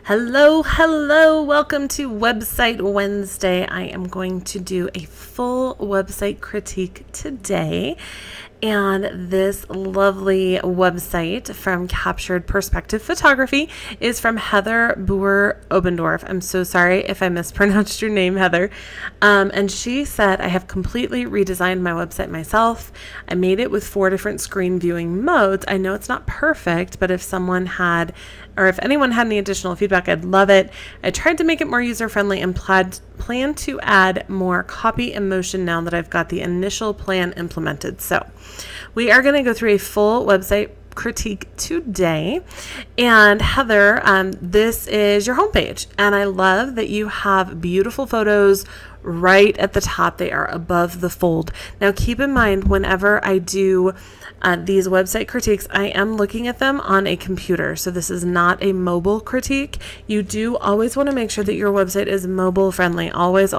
Hello. Welcome to Website Wednesday. I am going to do a full website critique today. And this lovely website from Captured Perspective Photography is from Heather Boer Obendorf. I'm so sorry if I mispronounced your name, Heather. And she said, I have completely redesigned my website myself. I made it with 4 different screen viewing modes. I know it's not perfect, but if anyone had any additional feedback, I'd love it. I tried to make it more user-friendly and plan to add more copy and motion now that I've got the initial plan implemented. So we are going to go through a full website critique today. And Heather, this is your homepage. And I love that you have beautiful photos right at the top. They are above the fold. Now keep in mind, whenever I do these website critiques, I am looking at them on a computer. So this is not a mobile critique. You do always want to make sure that your website is mobile friendly. Always.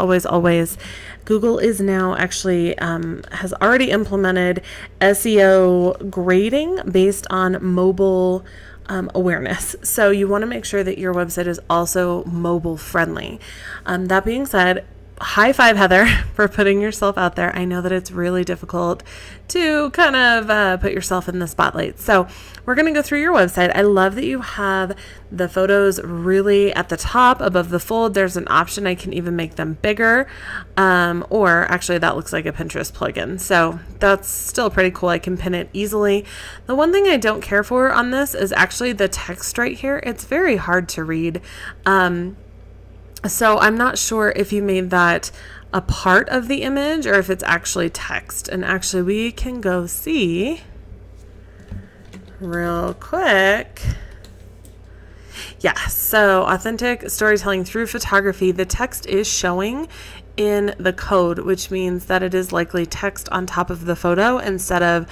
Google is now actually has already implemented SEO grading based on mobile awareness. So you want to make sure that your website is also mobile friendly. That being said, high five, Heather, for putting yourself out there. I know that it's really difficult to kind of put yourself in the spotlight. So we're going to go through your website. I love that you have the photos really at the top above the fold. There's an option. I can even make them bigger. Or actually that looks like a Pinterest plugin. So that's still pretty cool. I can pin it easily. The one thing I don't care for on this is actually the text right here. It's very hard to read. So I'm not sure if you made that a part of the image or if it's actually text. And actually we can go see real quick. Yeah, so authentic storytelling through photography. The text is showing in the code, which means that it is likely text on top of the photo instead of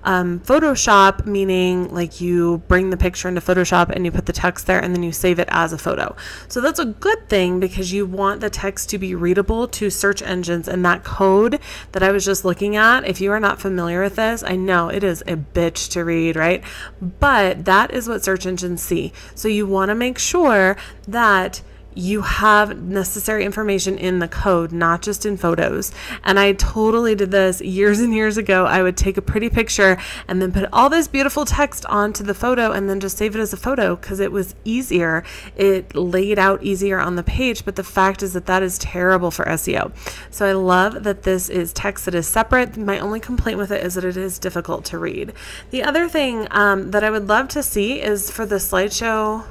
Photoshop, meaning like you bring the picture into Photoshop and you put the text there and then you save it as a photo. So that's a good thing because you want the text to be readable to search engines. And that code that I was just looking at, if you are not familiar with this, I know it is a bitch to read, right? But that is what search engines see. So you want to make sure that you have necessary information in the code, not just in photos. And I totally did this years and years ago. I would take a pretty picture and then put all this beautiful text onto the photo and then just save it as a photo because it was easier. It laid out easier on the page, but the fact is that that is terrible for SEO. So I love that this is text that is separate. My only complaint with it is that it is difficult to read. The other thing that I would love to see is for the slideshow.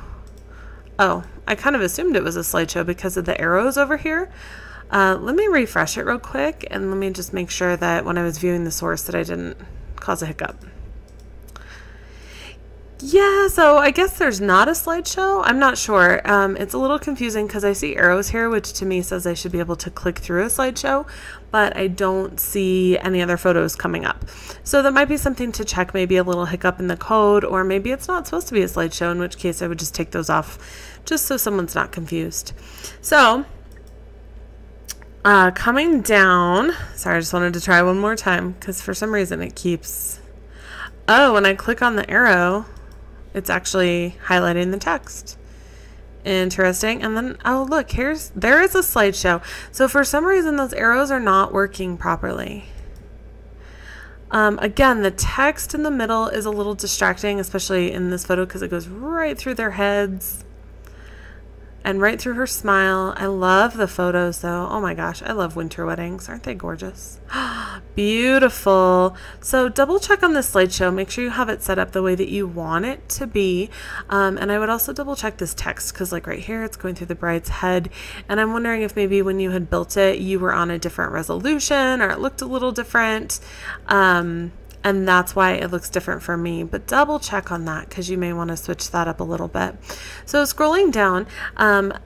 Oh, I kind of assumed it was a slideshow because of the arrows over here. Let me refresh it real quick and let me just make sure that when I was viewing the source that I didn't cause a hiccup. Yeah, so I guess there's not a slideshow. I'm not sure. It's a little confusing because I see arrows here, which to me says I should be able to click through a slideshow, but I don't see any other photos coming up. So that might be something to check, maybe a little hiccup in the code, or maybe it's not supposed to be a slideshow, in which case I would just take those off just so someone's not confused. So coming down, sorry, I just wanted to try one more time because for some reason it keeps, when I click on the arrow, it's actually highlighting the text. Interesting. And then, oh, look, there is a slideshow. So for some reason, those arrows are not working properly. Again, the text in the middle is a little distracting, especially in this photo because it goes right through their heads and right through her smile. I love the photos though. Oh my gosh, I love winter weddings. Aren't they gorgeous? Beautiful. So double check on this slideshow. Make sure you have it set up the way that you want it to be. And I would also double check this text because like right here, it's going through the bride's head. And I'm wondering if maybe when you had built it, you were on a different resolution or it looked a little different. And that's why it looks different for me, but double check on that because you may want to switch that up a little bit. So scrolling down,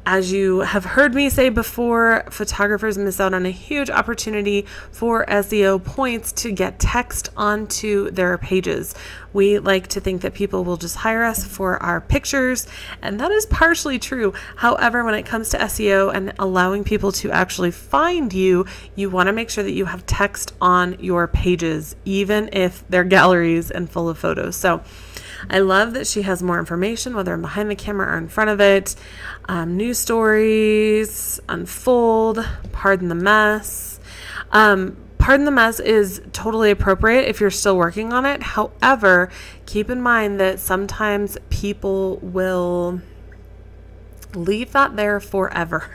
as you have heard me say before, photographers miss out on a huge opportunity for SEO points to get text onto their pages. We like to think that people will just hire us for our pictures, and that is partially true. However, when it comes to SEO and allowing people to actually find you, you want to make sure that you have text on your pages, even if they're galleries and full of photos. So I love that she has more information, whether I'm behind the camera or in front of it. News stories, unfold, pardon the mess. Pardon the mess is totally appropriate if you're still working on it. However, keep in mind that sometimes people will leave that there forever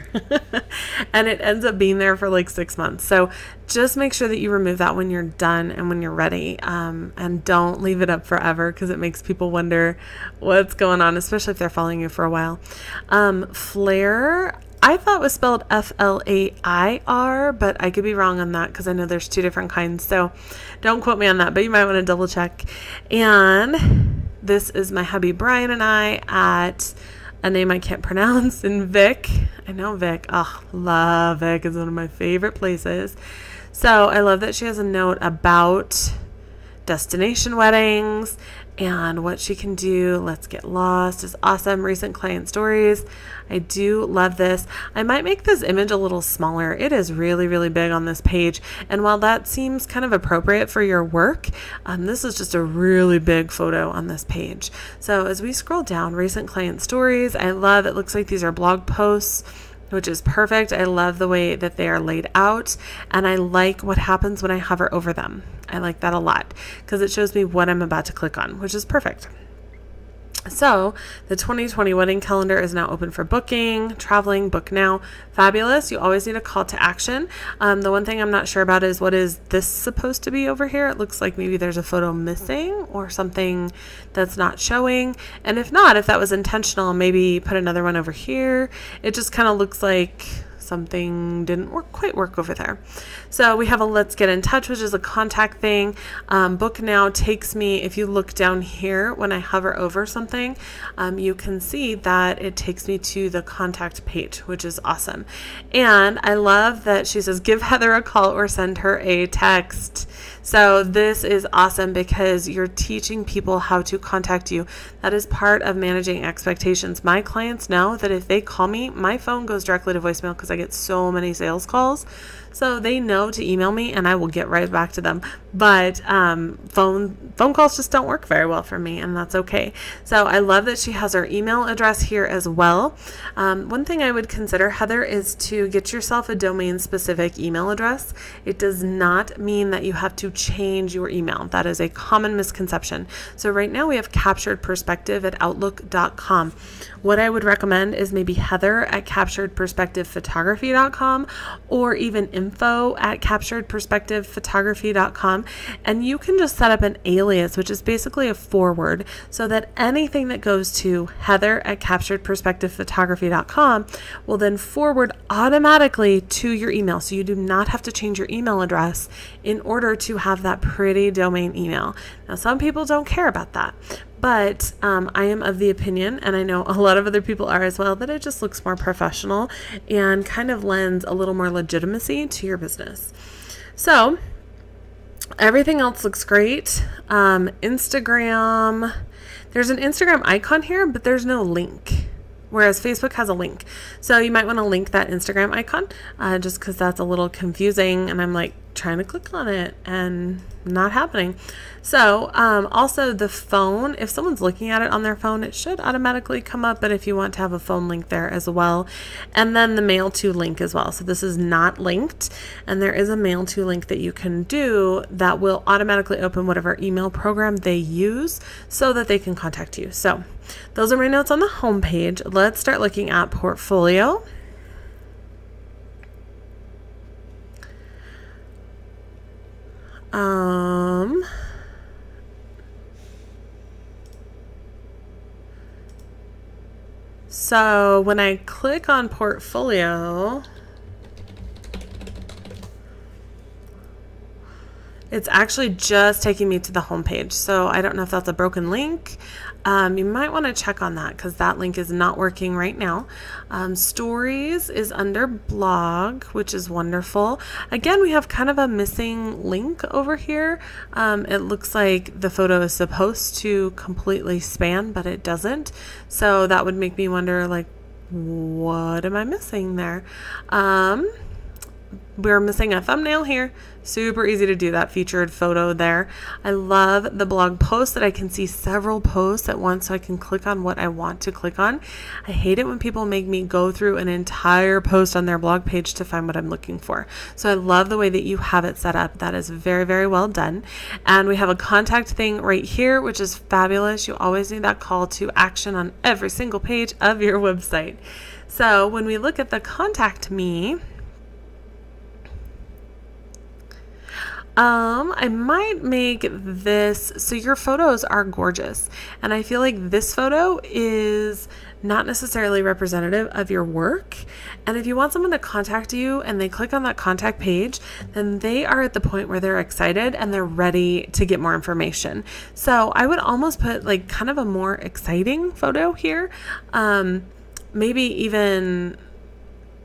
and it ends up being there for like 6 months. So just make sure that you remove that when you're done and when you're ready, and don't leave it up forever, because it makes people wonder what's going on, especially if they're following you for a while. Flair, I thought was spelled F-L-A-I-R, but I could be wrong on that because I know there's 2 different kinds. So don't quote me on that, but you might want to double check. And this is my hubby Brian and I at a name I can't pronounce in Vic. I know Vic. Oh, love Vic. It's one of my favorite places. So I love that she has a note about destination weddings and what she can do. Let's Get Lost is awesome. Recent client stories. I do love this. I might make this image a little smaller. It is really, really big on this page. And while that seems kind of appropriate for your work, this is just a really big photo on this page. So as we scroll down, recent client stories, I love, it looks like these are blog posts, which is perfect. I love the way that they are laid out, and I like what happens when I hover over them. I like that a lot because it shows me what I'm about to click on, which is perfect. So the 2020 wedding calendar is now open for booking, traveling, book now. Fabulous. You always need a call to action. The one thing I'm not sure about is what is this supposed to be over here? It looks like maybe there's a photo missing or something that's not showing. And if not, if that was intentional, maybe put another one over here. It just kind of looks like something didn't quite work over there. So we have a Let's Get in Touch, which is a contact thing. Book now takes me, if you look down here, when I hover over something, you can see that it takes me to the contact page, which is awesome. And I love that she says, give Heather a call or send her a text. So this is awesome because you're teaching people how to contact you. That is part of managing expectations. My clients know that if they call me, my phone goes directly to voicemail because I get so many sales calls. So they know to email me and I will get right back to them. But phone calls just don't work very well for me, and that's okay. So I love that she has her email address here as well. One thing I would consider, Heather, is to get yourself a domain-specific email address. It does not mean that you have to change your email. That is a common misconception. So right now we have capturedperspective@outlook.com. What I would recommend is maybe heather@capturedperspectivephotography.com or even info@capturedperspectivephotography.com, and you can just set up an alias, which is basically a forward, so that anything that goes to heather@capturedperspectivephotography.com will then forward automatically to your email. So you do not have to change your email address in order to have that pretty domain email. Now, some people don't care about that. But I am of the opinion, and I know a lot of other people are as well, that it just looks more professional and kind of lends a little more legitimacy to your business. So everything else looks great. Instagram, there's an Instagram icon here, but there's no link, whereas Facebook has a link. So you might want to link that Instagram icon just because that's a little confusing, and I'm like trying to click on it and not happening. So also the phone, if someone's looking at it on their phone, it should automatically come up, but if you want to have a phone link there as well, and then the mail to link as well. So this is not linked, and there is a mail to link that you can do that will automatically open whatever email program they use so that they can contact you. So those are my notes on the home page. Let's start looking at portfolio. So when I click on portfolio, it's actually just taking me to the home page. So I don't know if that's a broken link. You might want to check on that because that link is not working right now. Stories is under blog, which is wonderful. Again, we have kind of a missing link over here. It looks like the photo is supposed to completely span, but it doesn't. So that would make me wonder, like, what am I missing there? we're missing a thumbnail here. Super easy to do that featured photo there. I love the blog post that I can see several posts at once so I can click on what I want to click on. I hate it when people make me go through an entire post on their blog page to find what I'm looking for. So I love the way that you have it set up. That is very, very well done. And we have a contact thing right here, which is fabulous. You always need that call to action on every single page of your website. So when we look at the contact me, I might make this, so your photos are gorgeous. And I feel like this photo is not necessarily representative of your work. And if you want someone to contact you and they click on that contact page, then they are at the point where they're excited and they're ready to get more information. So I would almost put like kind of a more exciting photo here. Maybe even,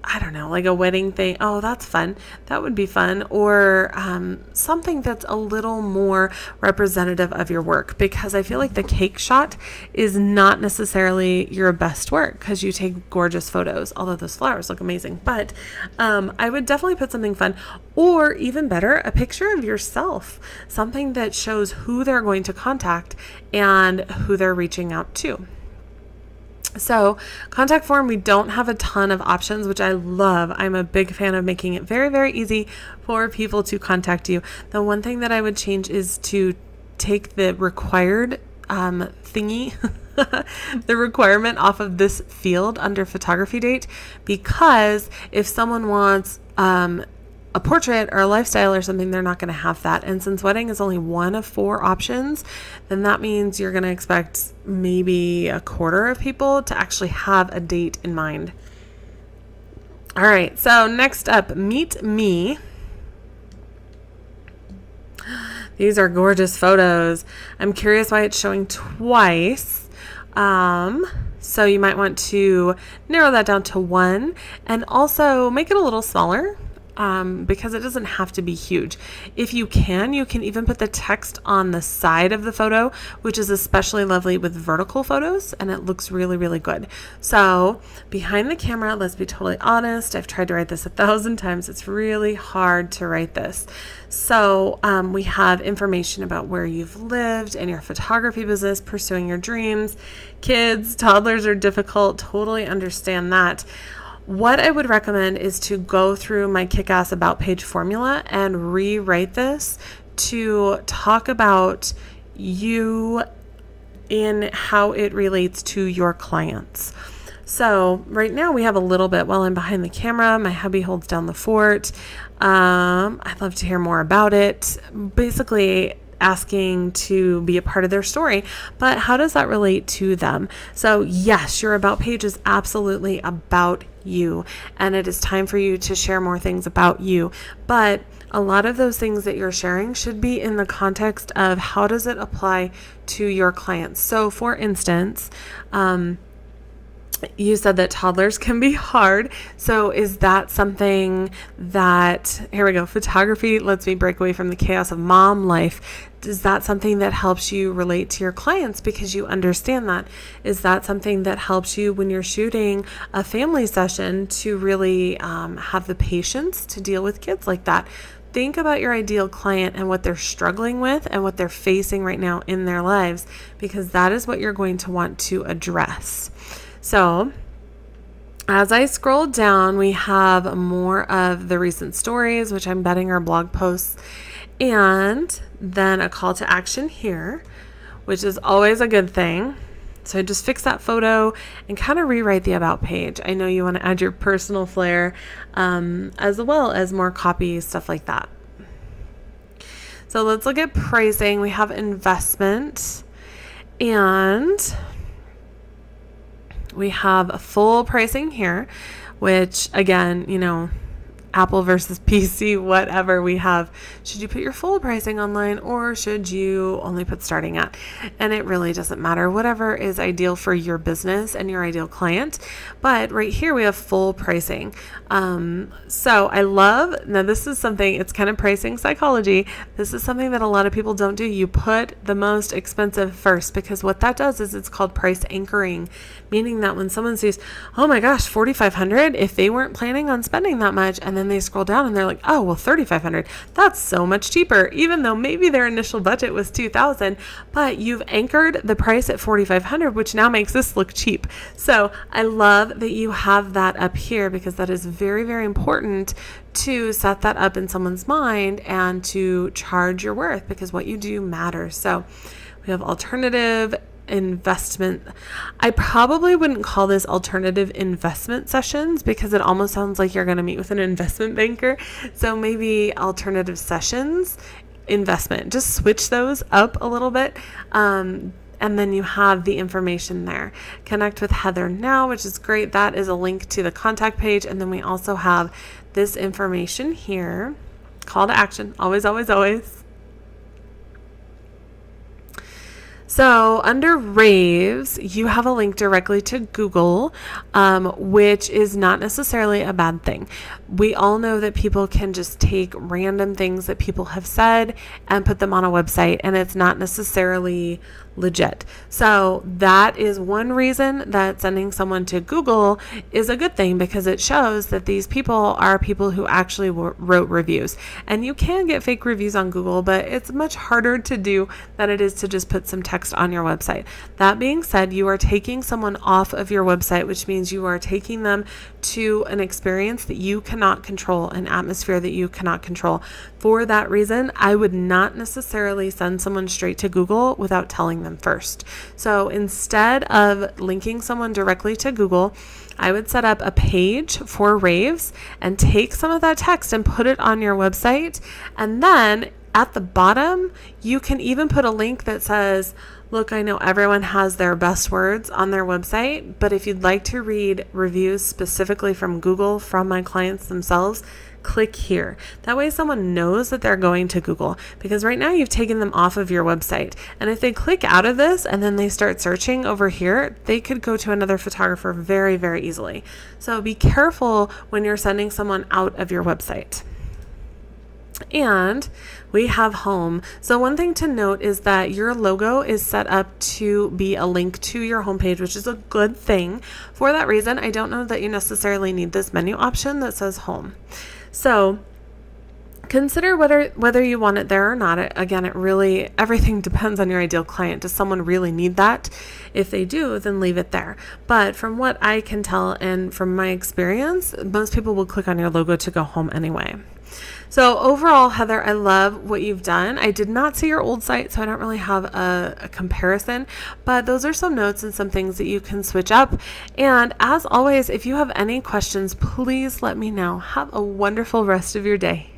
I don't know, like a wedding thing. Oh, that's fun. That would be fun. Or something that's a little more representative of your work, because I feel like the cake shot is not necessarily your best work because you take gorgeous photos, although those flowers look amazing. But I would definitely put something fun, or even better, a picture of yourself, something that shows who they're going to contact and who they're reaching out to. So contact form, we don't have a ton of options, which I love. I'm a big fan of making it very, very easy for people to contact you. The one thing that I would change is to take the required thingy, the requirement off of this field under photography date, because if someone wants a portrait or a lifestyle or something, they're not going to have that. And since wedding is only one of 4 options, then that means you're going to expect maybe a quarter of people to actually have a date in mind. All right, so next up, meet me. These are gorgeous photos. I'm curious why it's showing twice. So you might want to narrow that down to 1 and also make it a little smaller. Because it doesn't have to be huge. If you can even put the text on the side of the photo, which is especially lovely with vertical photos, and it looks really, really good. So behind the camera, let's be totally honest, I've tried to write this 1,000 times. It's really hard to write this. So we have information about where you've lived and your photography business, pursuing your dreams. Kids, toddlers are difficult, totally understand that. What I would recommend is to go through my Kick-Ass About Page formula and rewrite this to talk about you in how it relates to your clients. So right now we have a little bit while I'm behind the camera. My hubby holds down the fort. I'd love to hear more about it. Basically, asking to be a part of their story, but how does that relate to them? So yes, your about page is absolutely about you, and it is time for you to share more things about you, but a lot of those things that you're sharing should be in the context of how does it apply to your clients. So for instance, you said that toddlers can be hard. So is that something that, here we go, photography lets me break away from the chaos of mom life. Is that something that helps you relate to your clients because you understand that? Is that something that helps you when you're shooting a family session to really have the patience to deal with kids like that? Think about your ideal client and what they're struggling with and what they're facing right now in their lives, because that is what you're going to want to address. So as I scroll down, we have more of the recent stories, which I'm betting are blog posts, and then a call to action here, which is always a good thing. So I just fix that photo and kind of rewrite the about page. I know you want to add your personal flair, as well as more copy, stuff like that. So let's look at pricing. We have investment, and we have a full pricing here, which again, Apple versus PC, whatever we have. Should you put your full pricing online, or should you only put starting at? And it really doesn't matter, whatever is ideal for your business and your ideal client. But right here we have full pricing. So I love, now this is something, it's kind of pricing psychology. This is something that a lot of people don't do. You put the most expensive first, because what that does is it's called price anchoring, meaning that when someone sees, oh my gosh, $4,500, if they weren't planning on spending that much, and then they scroll down and they're like, oh, well, $3,500, that's so much cheaper, even though maybe their initial budget was $2,000, but you've anchored the price at $4,500, which now makes this look cheap. So I love that you have that up here, because that is very, very important to set that up in someone's mind and to charge your worth, because what you do matters. So we have alternative investment. I probably wouldn't call this alternative investment sessions, because it almost sounds like you're going to meet with an investment banker. So maybe alternative sessions, investment, just switch those up a little bit. And then you have the information there. Connect with Heather now, which is great. That is a link to the contact page. And then we also have this information here. Call to action. Always, always, always. So under Raves, you have a link directly to Google, which is not necessarily a bad thing. We all know that people can just take random things that people have said and put them on a website, and it's not necessarily legit. So that is one reason that sending someone to Google is a good thing, because it shows that these people are people who actually wrote reviews. And you can get fake reviews on Google, but it's much harder to do than it is to just put some text on your website. That being said, you are taking someone off of your website, which means you are taking them to an experience that you cannot control, an atmosphere that you cannot control. For that reason, I would not necessarily send someone straight to Google without telling them first. So instead of linking someone directly to Google, I would set up a page for Raves and take some of that text and put it on your website. And then at the bottom, you can even put a link that says, look, I know everyone has their best words on their website, but if you'd like to read reviews specifically from Google from my clients themselves, click here. That way someone knows that they're going to Google, because right now you've taken them off of your website. And if they click out of this and then they start searching over here, they could go to another photographer very, very easily. So be careful when you're sending someone out of your website. And we have home. So one thing to note is that your logo is set up to be a link to your homepage, which is a good thing. For that reason, I don't know that you necessarily need this menu option that says home. So consider whether you want it there or not. Again, everything depends on your ideal client. Does someone really need that? If they do, then leave it there. But from what I can tell and from my experience, most people will click on your logo to go home anyway. So overall, Heather, I love what you've done. I did not see your old site, so I don't really have a comparison, but those are some notes and some things that you can switch up. And as always, if you have any questions, please let me know. Have a wonderful rest of your day.